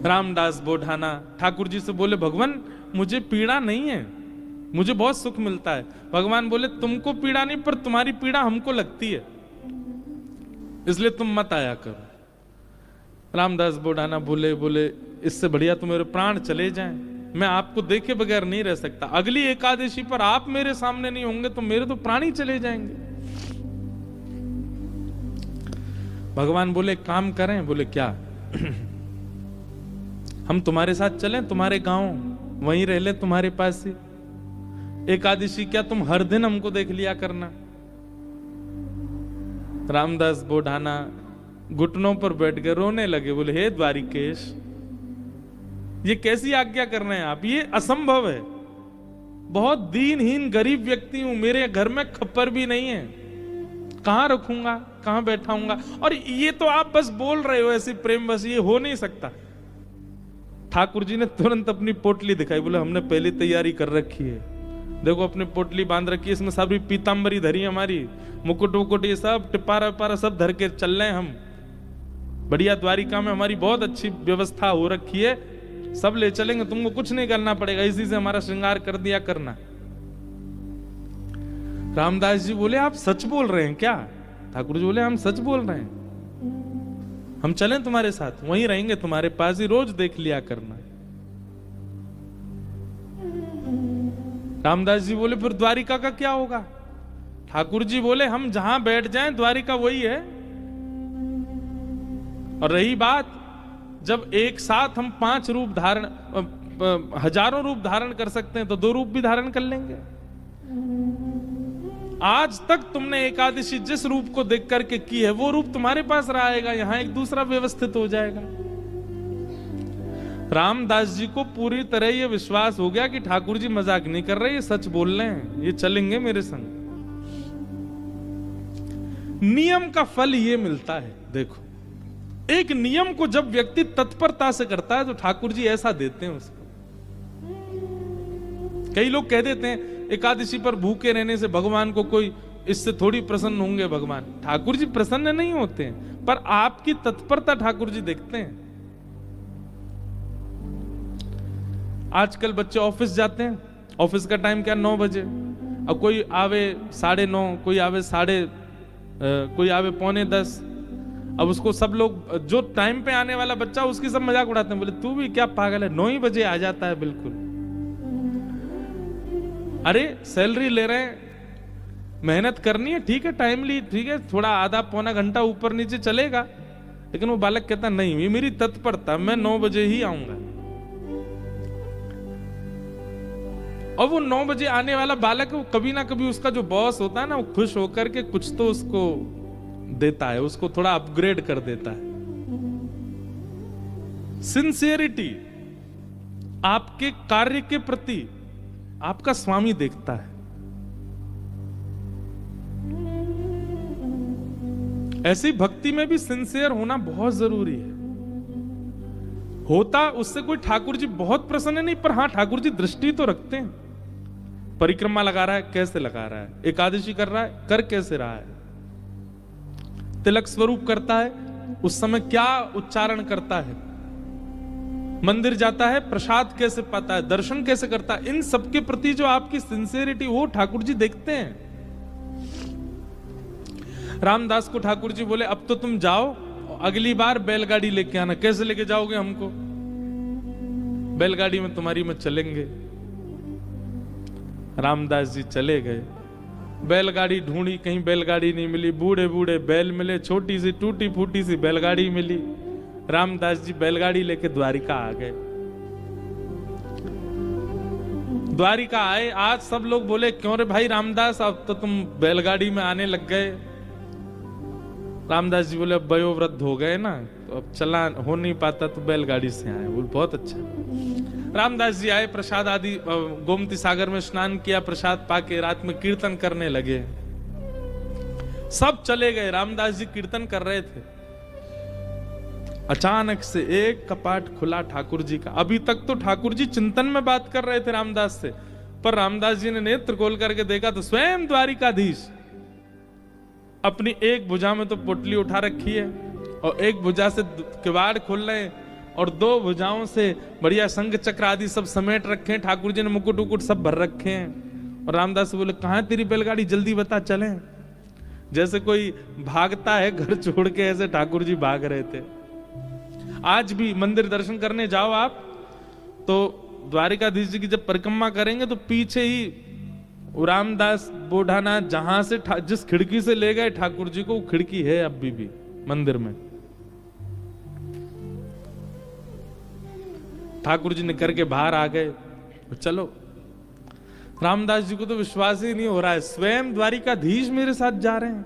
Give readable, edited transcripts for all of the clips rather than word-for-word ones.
रामदास बोढ़ाना ठाकुर जी से बोले, भगवान मुझे पीड़ा नहीं है, मुझे बहुत सुख मिलता है। भगवान बोले, तुमको पीड़ा नहीं, पर तुम्हारी पीड़ा हमको लगती है, इसलिए तुम मत आया करो। रामदास बोढ़ाना बोले इससे बढ़िया तो मेरे प्राण चले जाएं, मैं आपको देखे बगैर नहीं रह सकता। अगली एकादशी पर आप मेरे सामने नहीं होंगे तो मेरे तो प्राण ही चले जाएंगे। भगवान बोले, काम करें? बोले, क्या? हम तुम्हारे साथ चलें, तुम्हारे गांव, वहीं रह ले, तुम्हारे पास ही। एकादशी क्या तुम हर दिन हमको देख लिया करना। रामदास बोढ़ाना घुटनों पर बैठ कर रोने लगे, बोले, हे द्वारिकेश, ये कैसी आज्ञा कर रहे हैं आप? ये असंभव है, बहुत दीनहीन गरीब व्यक्ति हूं, मेरे घर में खप्पर भी नहीं है, कहां रखूंगा, कहां बैठाऊंगा? और ये तो आप बस बोल रहे हो ऐसी प्रेम, बस ये हो नहीं सकता। ठाकुर जी ने तुरंत अपनी पोटली दिखाई, बोले, हमने पहली तैयारी कर रखी है, देखो अपनी पोटली बांध रखी है, इसमें सारी पीतांबरी धरी हमारी, मुकुट वुकुट ये सब टिपारा विपारा सब धर के चल रहे हैं हम। बढ़िया द्वारिका में हमारी बहुत अच्छी व्यवस्था हो रखी है, सब ले चलेंगे, तुमको कुछ नहीं करना पड़ेगा, इसी से हमारा श्रृंगार कर दिया करना। रामदास जी बोले, आप सच बोल रहे हैं क्या? ठाकुर जी बोले, हम सच बोल रहे हैं, हम चलें तुम्हारे साथ, वहीं रहेंगे, तुम्हारे पास ही, रोज देख लिया करना। रामदास जी बोले, फिर द्वारिका का क्या होगा? ठाकुर जी बोले, हम जहां बैठ जाएं द्वारिका वही है। और रही बात, जब एक साथ हम 5 रूप धारण, हजारों रूप धारण कर सकते हैं, तो 2 रूप भी धारण कर लेंगे। आज तक तुमने एकादशी जिस रूप को देख करके की है, वो रूप तुम्हारे पास रहेगा, यहां एक दूसरा व्यवस्थित हो जाएगा। रामदास जी को पूरी तरह यह विश्वास हो गया कि ठाकुर जी मजाक नहीं कर रहे, ये सच बोल रहे हैं, ये चलेंगे मेरे संग। नियम का फल ये मिलता है। देखो, एक नियम को जब व्यक्ति तत्परता से करता है तो ठाकुर जी ऐसा देते हैं उसको। कई लोग कह देते हैं एकादशी पर भूखे रहने से भगवान को कोई, इससे थोड़ी प्रसन्न होंगे भगवान। ठाकुर जी प्रसन्न नहीं होते हैं, पर आपकी तत्परता ठाकुर जी देखते हैं। आजकल बच्चे ऑफिस जाते हैं, ऑफिस का टाइम क्या 9 बजे, अब कोई आवे 9:30, कोई आवे कोई आवे 9:45। अब उसको सब लोग, जो टाइम पे आने वाला बच्चा, उसकी सब मजाक उड़ाते हैं, बोले तू भी क्या पागल है, 9 ही बजे आ जाता है बिल्कुल। अरे सैलरी ले रहे हैं, मेहनत करनी है, ठीक है, टाइमली, ठीक है, थोड़ा आधा पौना घंटा ऊपर नीचे चलेगा, लेकिन वो बालक कहता नहीं, ये मेरी तत्परता, मैं 9 बजे ही आऊंगा। और वो 9 बजे आने वाला बालक, वो कभी ना कभी उसका जो बॉस होता है ना, वो खुश होकर के कुछ तो उसको देता है, उसको थोड़ा अपग्रेड कर देता है। सिंसियरिटी आपके कार्य के प्रति आपका स्वामी देखता है। ऐसी भक्ति में भी सिंसियर होना बहुत जरूरी है। होता उससे कोई ठाकुर जी बहुत प्रसन्न नहीं, पर हां ठाकुर जी दृष्टि तो रखते हैं। परिक्रमा लगा रहा है, कैसे लगा रहा है, एकादशी कर रहा है, कर कैसे रहा है, तिलक स्वरूप करता है, उस समय क्या उच्चारण करता है, मंदिर जाता है, प्रसाद कैसे पाता है, दर्शन कैसे करता है, इन सबके प्रति जो आपकी सिंसियरिटी, वो ठाकुर जी देखते हैं। रामदास को ठाकुर जी बोले, अब तो तुम जाओ, अगली बार बैलगाड़ी लेके आना। कैसे लेके जाओगे हमको? बैलगाड़ी में तुम्हारी में चलेंगे। रामदास जी चले गए, बैलगाड़ी ढूंढी, कहीं बैलगाड़ी नहीं मिली, बूढ़े बूढ़े बैल मिले, छोटी सी टूटी फूटी सी बैलगाड़ी मिली। रामदास जी बैलगाड़ी लेके द्वारिका आ गए। द्वारिका आए, आज सब लोग बोले, क्यों रे भाई रामदास, अब तो तुम बैलगाड़ी में आने लग गए। रामदास जी बोले, अब वयोवृद्ध हो गए ना, तो अब चला हो नहीं पाता, तो बैलगाड़ी से आए। बोले बहुत अच्छा। रामदास जी आए, प्रसाद आदि, गोमती सागर में स्नान किया, प्रसाद पाके रात में कीर्तन करने लगे। सब चले गए, रामदास जी कीर्तन कर रहे थे। अचानक से एक कपाट खुला ठाकुर जी का। अभी तक तो ठाकुर जी चिंतन में बात कर रहे थे रामदास से, पर रामदास जी ने नेत्र खोल करके देखा तो स्वयं द्वारिकाधीश अपनी एक भुजा में तो पोटली उठा रखी है और एक भुजा से किवाड़ खोल रहे हैं। और 2 भुजाओं से बढ़िया शंख चक्र आदि सब समेट रखे हैं। ठाकुर जी ने मुकुट उकुट सब भर रखे हैं। और रामदास बोले कहाँ तेरी बैलगाड़ी, जल्दी बता चलें। जैसे कोई भागता है घर छोड़ के, ऐसे ठाकुर जी भाग रहे थे। आज भी मंदिर दर्शन करने जाओ आप तो द्वारिकाधीश जी की जब परिक्रमा करेंगे तो पीछे ही रामदास बोढ़ाना जहां से जिस खिड़की से ले गए ठाकुर जी को, वो खिड़की है अभी भी मंदिर में। ठाकुर जी ने करके बाहर आ गए। चलो, रामदास जी को तो विश्वास ही नहीं हो रहा है, स्वयं द्वारिकाधीश मेरे साथ जा रहे हैं।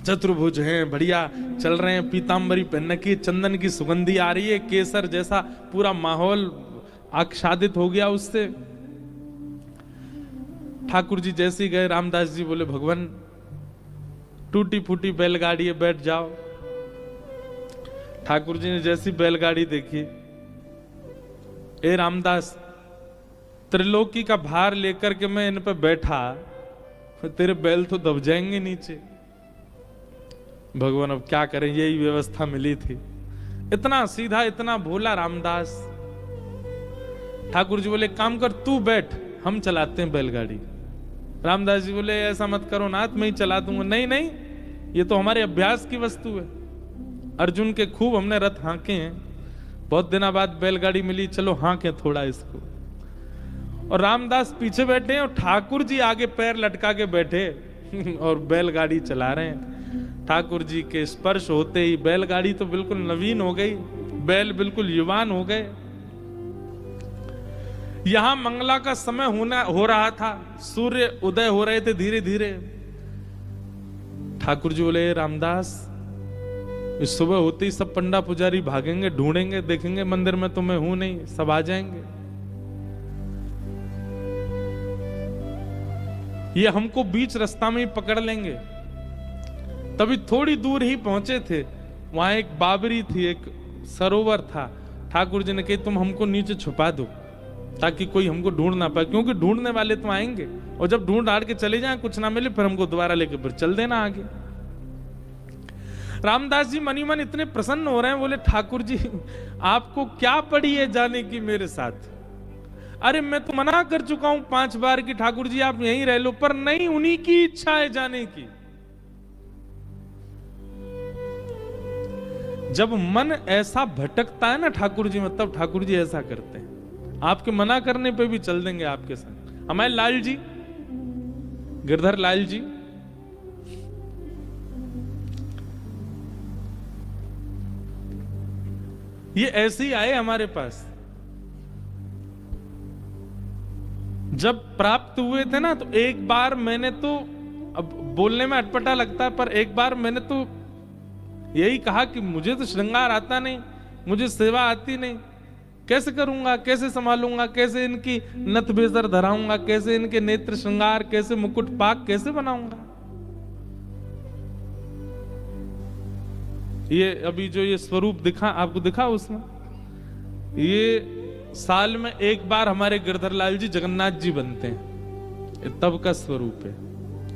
चतुर्भुज हैं, बढ़िया चल रहे हैं, पीतांबरी पहन की, चंदन की सुगंधी आ रही है, केसर जैसा पूरा माहौल आच्छादित हो गया उससे। ठाकुर जी जैसे ही गए, रामदास जी बोले भगवान टूटी फूटी बैलगाड़ी है, बैठ जाओ। ठाकुर जी ने जैसी बैलगाड़ी देखी, ए रामदास त्रिलोकी का भार लेकर के मैं इन पे बैठा, तेरे बैल तो दब जाएंगे नीचे। भगवान अब क्या करें, यही व्यवस्था मिली थी। इतना सीधा, इतना भोला रामदास। ठाकुर जी बोले काम कर, तू बैठ, हम चलाते हैं बैलगाड़ी। रामदास जी बोले ऐसा मत करो नाथ, मैं ही चला दूंगा। नहीं नहीं, ये तो हमारे अभ्यास की वस्तु है। अर्जुन के खूब हमने रथ हांके हैं, बहुत दिनों बाद बैलगाड़ी मिली, चलो हांके थोड़ा इसको। और रामदास पीछे बैठे हैं और ठाकुर जी आगे पैर लटका के बैठे और बैलगाड़ी चला रहे हैं। ठाकुर जी के स्पर्श होते ही बैलगाड़ी तो बिल्कुल नवीन हो गई, बैल बिल्कुल युवान हो गए। यहां मंगला का समय हो रहा था, सूर्य उदय हो रहे थे धीरे धीरे। ठाकुर जी बोले रामदास, इस सुबह होते ही सब पंडा पुजारी भागेंगे, ढूंढेंगे, देखेंगे मंदिर में तो मैं हूं नहीं, सब आ जाएंगे। ये हमको बीच रास्ता में ही पकड़ लेंगे। तभी थोड़ी दूर ही पहुंचे थे, वहां एक बाबरी थी, एक सरोवर था। ठाकुर जी ने कहा तुम हमको नीचे छुपा दो ताकि कोई हमको ढूंढ ना पाए, क्योंकि ढूंढने वाले तो आएंगे और जब ढूंढ हार के चले जाएं, कुछ ना मिले, फिर हमको दोबारा लेके फिर चल देना आगे। रामदास जी मनी मन इतने प्रसन्न हो रहे हैं, बोले ठाकुर जी आपको क्या पड़ी है जाने की मेरे साथ? अरे मैं तो मना कर चुका हूं 5 बार कि ठाकुर जी आप यहीं रह लो, पर नहीं, उन्हीं की इच्छा है जाने की। जब मन ऐसा भटकता है ना ठाकुर जी में, तब ठाकुर जी ऐसा करते हैं, आपके मना करने पे भी चल देंगे आपके संग। हमारे लाल जी, गिरधर लाल जी, ये ऐसे ही आए हमारे पास। जब प्राप्त हुए थे ना, तो एक बार मैंने तो, अब बोलने में अटपटा लगता है, पर एक बार मैंने तो यही कहा कि मुझे तो श्रृंगार आता नहीं, मुझे सेवा आती नहीं, कैसे करूंगा, कैसे संभालूंगा, कैसे इनकी नथ बेसर धराऊंगा, कैसे इनके नेत्र श्रृंगार, कैसे मुकुट पाक कैसे बनाऊंगा। ये अभी जो ये स्वरूप दिखा आपको, दिखा उसमें, ये साल में एक बार हमारे गिरधर लाल जी जगन्नाथ जी बनते हैं, तब का स्वरूप है,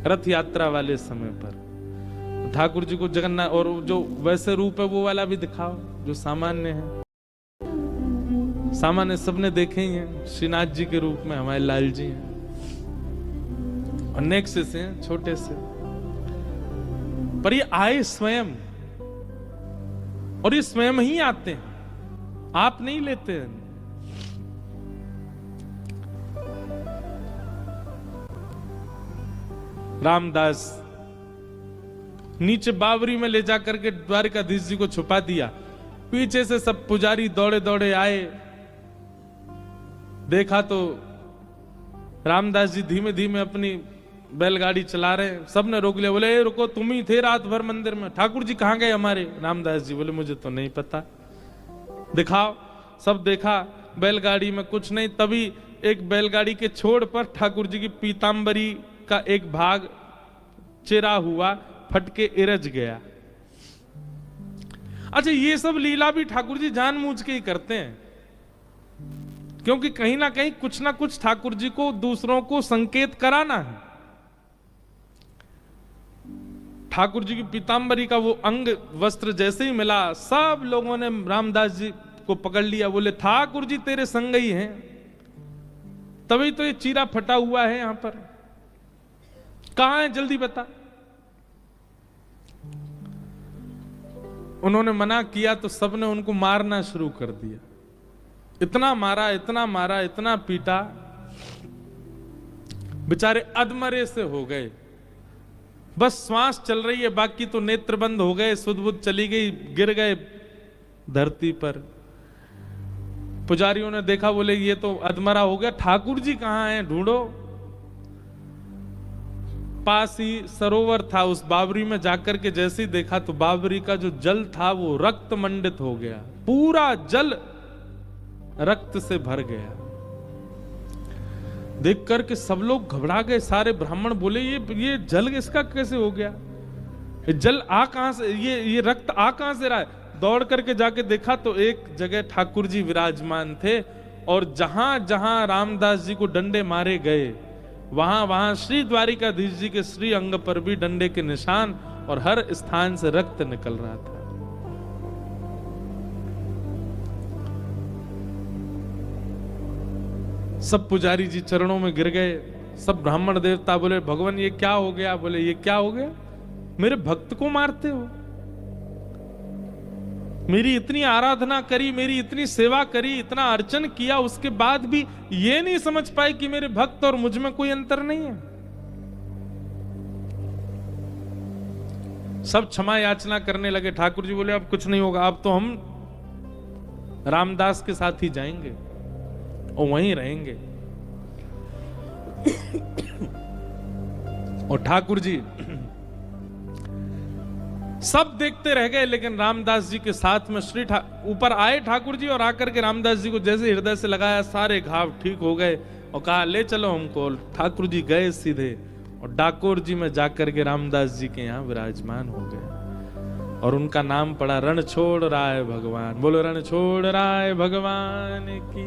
रथ यात्रा वाले समय पर। ठाकुर जी को जगन्नाथ, और जो वैसे रूप है वो वाला भी दिखाओ जो सामान्य है। सामान्य सबने देखे ही हैं, श्रीनाथ जी के रूप में हमारे लाल जी हैं, और नेक्स्ट से हैं, छोटे से, पर ये आए स्वयं, और ये स्वयं ही आते हैं, आप नहीं लेते हैं। रामदास नीचे बावरी में ले जाकर के द्वारिकाधीश जी को छुपा दिया। पीछे से सब पुजारी दौड़े दौड़े आए, देखा तो रामदास जी धीमे धीमे अपनी बैलगाड़ी चला रहे हैं। सबने रोक लिया, बोले रुको, तुम ही थे रात भर मंदिर में, ठाकुर जी कहां गए हमारे? रामदास जी बोले मुझे तो नहीं पता, दिखाओ। सब देखा, बैलगाड़ी में कुछ नहीं। तभी एक बैलगाड़ी के छोड़ पर ठाकुर जी की पीतांबरी का एक भाग चिरा हुआ फट के इरज गया। अच्छा, ये सब लीला भी ठाकुर जी जानबूझ के ही करते हैं, क्योंकि कहीं ना कहीं कुछ ना कुछ ठाकुर जी को दूसरों को संकेत कराना है। ठाकुर जी की पीताम्बरी का वो अंग वस्त्र जैसे ही मिला, सब लोगों ने रामदास जी को पकड़ लिया, बोले ठाकुर जी तेरे संग ही हैं, तभी तो ये चीरा फटा हुआ है यहां पर, कहां है जल्दी बता। उन्होंने मना किया तो सबने उनको मारना शुरू कर दिया, इतना मारा इतना मारा इतना पीटा, बेचारे अधमरे से हो गए, बस श्वास चल रही है, बाकी तो नेत्र बंद हो गए, सुध बुध चली गई, गिर गए धरती पर। पुजारियों ने देखा, बोले ये तो अधमरा हो गया, ठाकुर जी कहां हैं, ढूंढो। पास ही सरोवर था, उस बावरी में जाकर के जैसे ही देखा तो बावरी का जो जल था वो रक्त मंडित हो गया, पूरा जल रक्त से भर गया। देख करके सब लोग घबरा गए, सारे ब्राह्मण बोले ये जल इसका कैसे हो गया, ये जल आ कहां से, ये रक्त आ कहां से रहा है। दौड़ करके जाके देखा तो एक जगह ठाकुर जी विराजमान थे, और जहां जहां रामदास जी को डंडे मारे गए वहां वहां श्री द्वारिकाधीश जी के श्री अंग पर भी डंडे के निशान, और हर स्थान से रक्त निकल रहा था। सब पुजारी जी चरणों में गिर गए, सब ब्राह्मण देवता बोले भगवान ये क्या हो गया, बोले ये क्या हो गया, मेरे भक्त को मारते हो, मेरी इतनी आराधना करी, मेरी इतनी सेवा करी, इतना अर्चन किया, उसके बाद भी ये नहीं समझ पाए कि मेरे भक्त और मुझ में कोई अंतर नहीं है। सब क्षमा याचना करने लगे। ठाकुर जी बोले अब कुछ नहीं होगा, अब तो हम रामदास के साथ ही जाएंगे और वहीं रहेंगे। और ठाकुर जी सब देखते रह गए, लेकिन रामदास जी के साथ में ऊपर आए ठाकुर जी, और आकर के रामदास जी को जैसे हृदय से लगाया, सारे घाव ठीक हो गए, और कहा ले चलो हमको। ठाकुर जी गए सीधे और डाकोर जी में जाकर के रामदास जी के यहाँ विराजमान हो गए, और उनका नाम पड़ा रणछोड़ राय भगवान। बोलो रणछोड़ राय भगवान की।